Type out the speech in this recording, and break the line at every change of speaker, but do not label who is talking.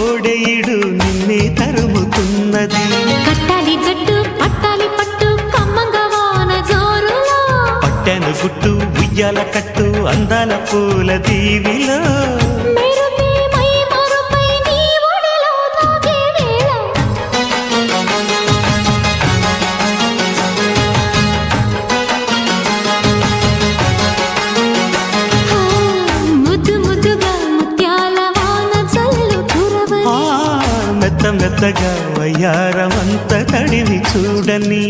కోడెయిడు నిన్నే తరుముతున్నది.
కట్టాలి జట్టు పట్టాలి పట్టు కమ్మంగా వాన జోరులో,
పట్టెను గుట్టు ఉయ్యాల కట్టు అందాల పూల దీవిలో.
మెరుపే మై మరుపై నీ ఒడిలో తాగే వేళ, ముద్దు ముద్దుగా ముత్యాల వాన జల్లు కురవని,
మెత్త మెత్తగా వయ్యారమంత తడిని చూడని.